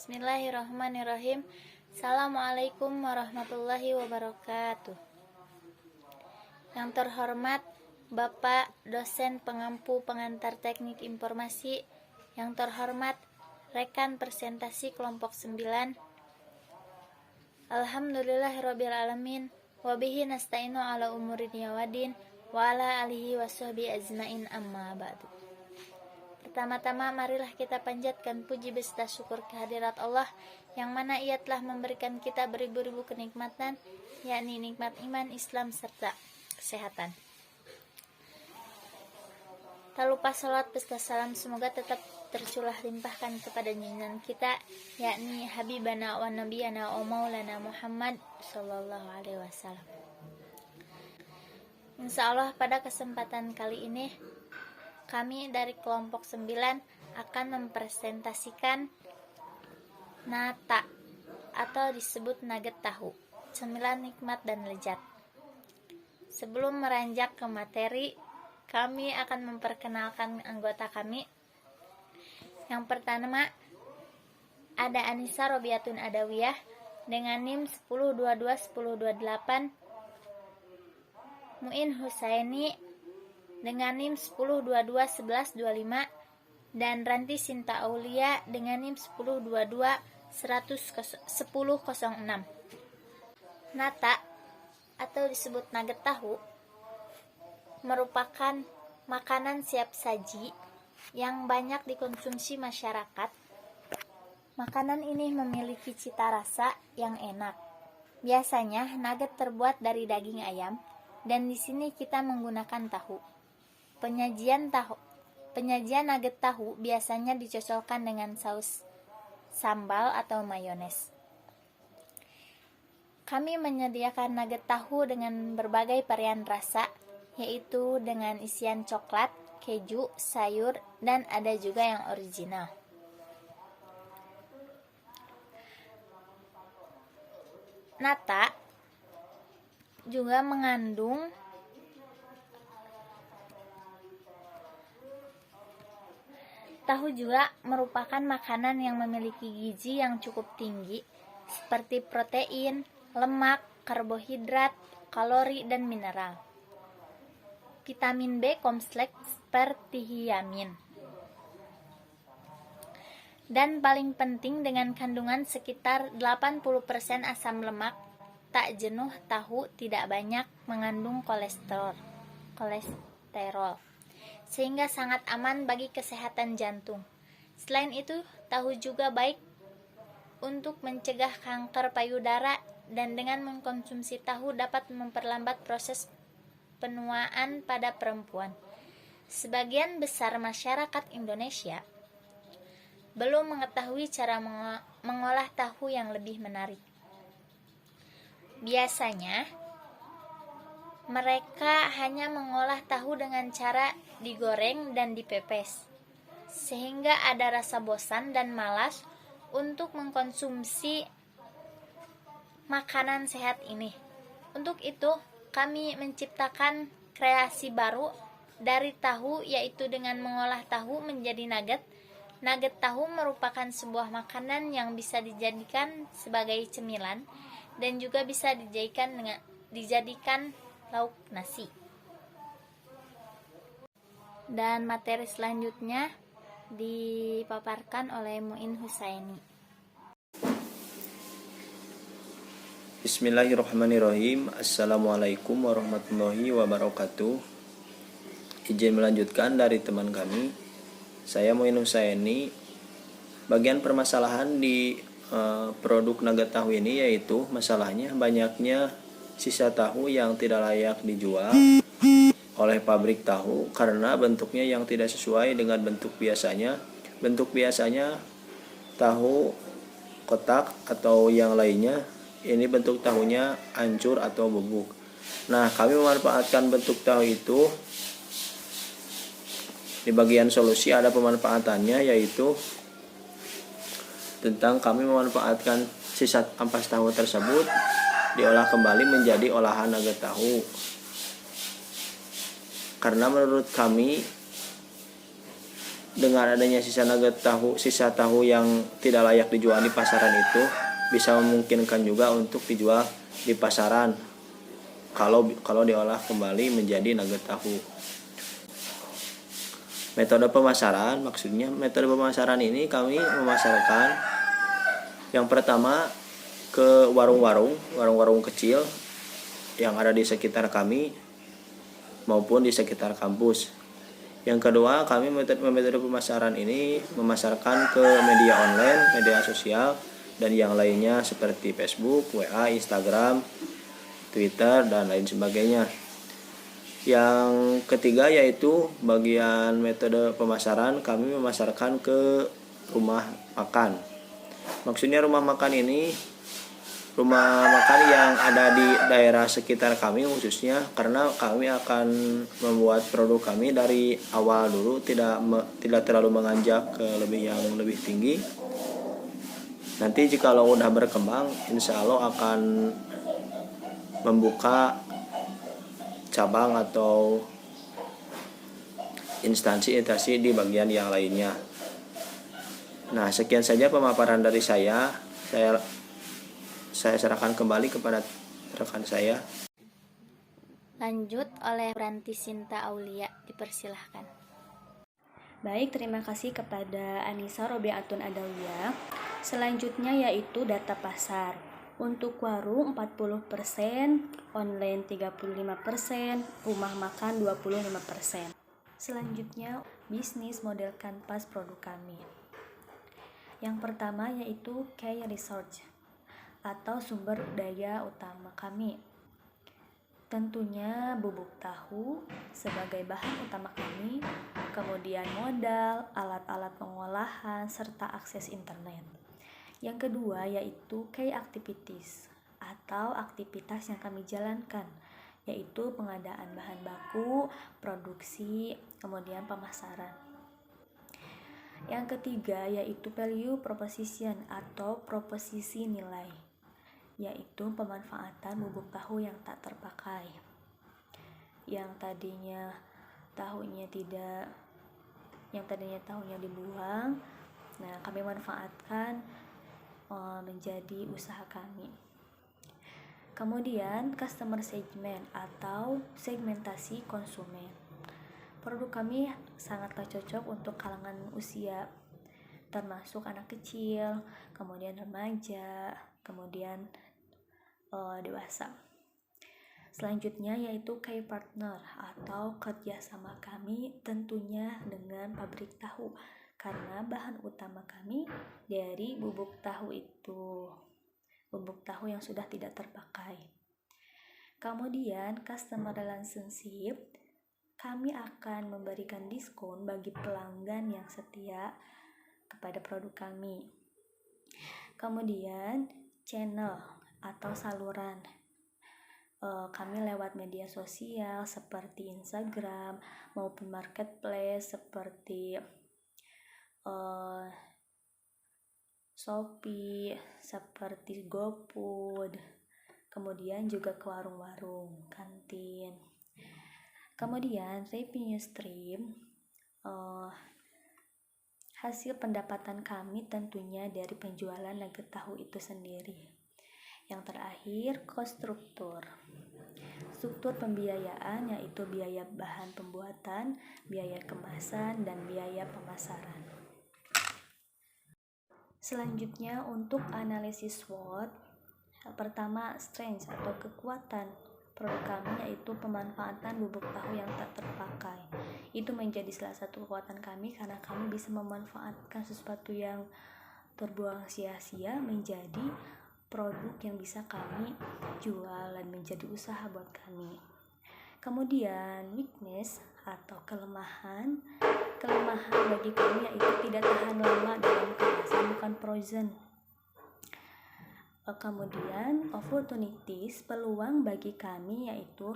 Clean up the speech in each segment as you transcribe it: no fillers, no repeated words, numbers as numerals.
Bismillahirrahmanirrahim. Assalamualaikum warahmatullahi wabarakatuh. Yang terhormat Bapak dosen pengampu pengantar teknik informasi, yang terhormat rekan presentasi kelompok 9. Alhamdulillahirabbil alamin wa bihi nasta'inu ala umuri dunya waddin wa ala alihi washabbi ajmain, amma ba'du. Pertama-tama marilah kita panjatkan puji beserta syukur kehadirat Allah yang mana Ia telah memberikan kita beribu-ribu kenikmatan, yakni nikmat iman, Islam serta kesehatan. Tak lupa salat beserta salam semoga tetap tercurah limpahkan kepada junjungan kita, yakni Habibana wa Nabiyana wa Maulana Muhammad sallallahu alaihi wasallam. Insyaallah pada kesempatan kali ini kami dari kelompok 9 akan mempresentasikan nata atau disebut nugget tahu, cemilan nikmat dan lezat. Sebelum meranjak ke materi, kami akan memperkenalkan anggota kami. Yang pertama ada Anissa Robiatun Adawiyah dengan NIM 10221028, Muin Husaini dengan NIM 10221125, dan Ranti Sinta Aulia dengan NIM 10221006. Nata atau disebut nugget tahu merupakan makanan siap saji yang banyak dikonsumsi masyarakat. Makanan ini memiliki cita rasa yang enak. Biasanya nugget terbuat dari daging ayam, dan di sini kita menggunakan tahu. Penyajian nugget tahu biasanya dicocokkan dengan saus sambal atau mayones. Kami menyediakan nugget tahu dengan berbagai varian rasa, yaitu dengan isian coklat, keju, sayur, dan ada juga yang original. Nata juga mengandung tahu juga merupakan makanan yang memiliki gizi yang cukup tinggi seperti protein, lemak, karbohidrat, kalori, dan mineral. Vitamin B kompleks seperti hiamin. Dan paling penting dengan kandungan sekitar 80% asam lemak, tak jenuh tahu tidak banyak mengandung kolesterol, sehingga sangat aman bagi kesehatan jantung. Selain itu, tahu juga baik untuk mencegah kanker payudara, dan dengan mengkonsumsi tahu dapat memperlambat proses penuaan pada perempuan. Sebagian besar masyarakat Indonesia belum mengetahui cara mengolah tahu yang lebih menarik. Biasanya mereka hanya mengolah tahu dengan cara digoreng dan dipepes, sehingga ada rasa bosan dan malas untuk mengkonsumsi makanan sehat ini. Untuk itu, kami menciptakan kreasi baru dari tahu, yaitu dengan mengolah tahu menjadi nugget. Nugget tahu merupakan sebuah makanan yang bisa dijadikan sebagai cemilan dan juga bisa dijadikan lauk nasi. Dan materi selanjutnya dipaparkan oleh Muin Husaini. Bismillahirrahmanirrahim. Assalamualaikum warahmatullahi wabarakatuh. Izin melanjutkan dari teman kami. Saya Muin Husaini. Bagian permasalahan di produk nugget tahu ini yaitu masalahnya banyaknya sisa tahu yang tidak layak dijual oleh pabrik tahu karena bentuknya yang tidak sesuai dengan bentuk biasanya. Bentuk biasanya tahu kotak atau yang lainnya, ini bentuk tahunya hancur atau bubuk. Nah, kami memanfaatkan bentuk tahu itu. Di bagian solusi ada pemanfaatannya, yaitu tentang kami memanfaatkan sisa ampas tahu tersebut diolah kembali menjadi olahan nugget tahu. Karena menurut kami dengan adanya sisa tahu yang tidak layak dijual di pasaran itu bisa memungkinkan juga untuk dijual di pasaran kalau diolah kembali menjadi nugget tahu. Metode pemasaran, maksudnya metode pemasaran ini kami memasarkan yang pertama ke warung-warung kecil yang ada di sekitar kami maupun di sekitar kampus. Yang kedua, kami metode pemasaran ini memasarkan ke media online, media sosial, dan yang lainnya seperti Facebook, WA, Instagram, Twitter, dan lain sebagainya. Yang ketiga yaitu bagian metode pemasaran, kami memasarkan ke rumah makan. Maksudnya rumah makan ini rumah makan yang ada di daerah sekitar kami khususnya, karena kami akan membuat produk kami dari awal dulu tidak terlalu menganjak ke yang lebih tinggi. Nanti jika udah berkembang, insya Allah akan membuka cabang atau instansi di bagian yang lainnya. Nah, sekian saja pemaparan dari saya. Saya serahkan kembali kepada rekan saya. Lanjut oleh Ranti Sinta Aulia, dipersilahkan. Baik, terima kasih kepada Anissa Robiatun Adawiyah. Selanjutnya yaitu data pasar. Untuk warung 40%, online 35%, rumah makan 25%. Selanjutnya bisnis model kanvas produk kami. Yang pertama yaitu key research atau sumber daya utama kami. Tentunya bubuk tahu sebagai bahan utama kami, kemudian modal, alat-alat pengolahan, serta akses internet. Yang kedua yaitu key activities atau aktivitas yang kami jalankan, yaitu pengadaan bahan baku, produksi, kemudian pemasaran. Yang ketiga yaitu value proposition atau proposisi nilai, yaitu pemanfaatan bubuk tahu yang tak terpakai. Yang tadinya tahunya dibuang, nah kami manfaatkan menjadi usaha kami. Kemudian customer segment atau segmentasi konsumen. Produk kami sangatlah cocok untuk kalangan usia, termasuk anak kecil, kemudian remaja, kemudian dewasa. Selanjutnya yaitu key partner atau kerjasama kami tentunya dengan pabrik tahu, karena bahan utama kami dari bubuk tahu yang sudah tidak terpakai. Kemudian customer relationship, kami akan memberikan diskon bagi pelanggan yang setia kepada produk kami. Kemudian channel atau saluran, kami lewat media sosial seperti Instagram maupun marketplace seperti Shopee, seperti GoFood, kemudian juga ke warung-warung, kantin. Kemudian revenue stream, hasil pendapatan kami tentunya dari penjualan nugget tahu itu sendiri. Yang terakhir, cost struktur pembiayaan, yaitu biaya bahan pembuatan, biaya kemasan, dan biaya pemasaran. Selanjutnya untuk analisis SWOT, pertama strength atau kekuatan produk kami yaitu pemanfaatan bubuk tahu yang tak terpakai. Itu menjadi salah satu kekuatan kami karena kami bisa memanfaatkan sesuatu yang terbuang sia-sia menjadi produk yang bisa kami jual dan menjadi usaha buat kami. Kemudian weakness atau kelemahan bagi kami yaitu tidak tahan lama dalam kemasan, bukan frozen. Kemudian opportunities, peluang bagi kami yaitu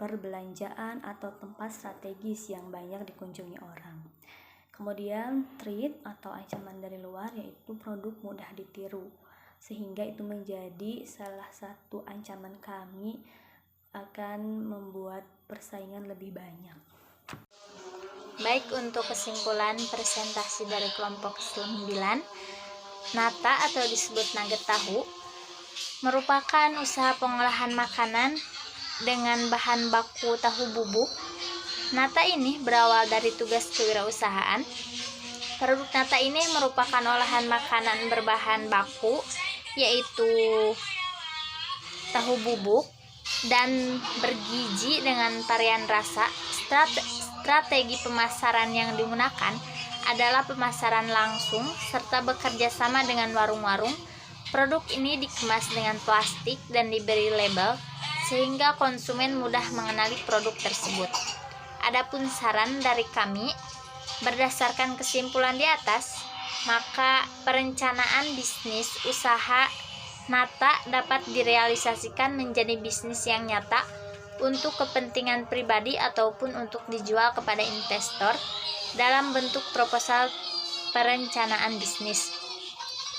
perbelanjaan atau tempat strategis yang banyak dikunjungi orang. Kemudian threat atau ancaman dari luar, yaitu produk mudah ditiru, sehingga itu menjadi salah satu ancaman kami akan membuat persaingan lebih banyak. Baik, untuk kesimpulan presentasi dari kelompok 9, nata atau disebut nugget tahu merupakan usaha pengolahan makanan dengan bahan baku tahu bubuk. Nata ini berawal dari tugas kewirausahaan. Produk nata ini merupakan olahan makanan berbahan baku, yaitu tahu bubuk, dan bergizi dengan varian rasa. Strategi pemasaran yang digunakan adalah pemasaran langsung serta bekerja sama dengan warung-warung. Produk ini dikemas dengan plastik dan diberi label sehingga konsumen mudah mengenali produk tersebut. Adapun saran dari kami, berdasarkan kesimpulan di atas, maka perencanaan bisnis usaha nata dapat direalisasikan menjadi bisnis yang nyata untuk kepentingan pribadi ataupun untuk dijual kepada investor dalam bentuk proposal perencanaan bisnis.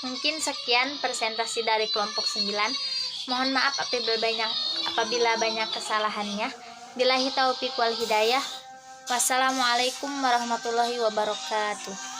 Mungkin sekian presentasi dari kelompok 9. Mohon maaf apabila banyak kesalahannya. Billahi taufiq wal hidayah. Wassalamualaikum warahmatullahi wabarakatuh.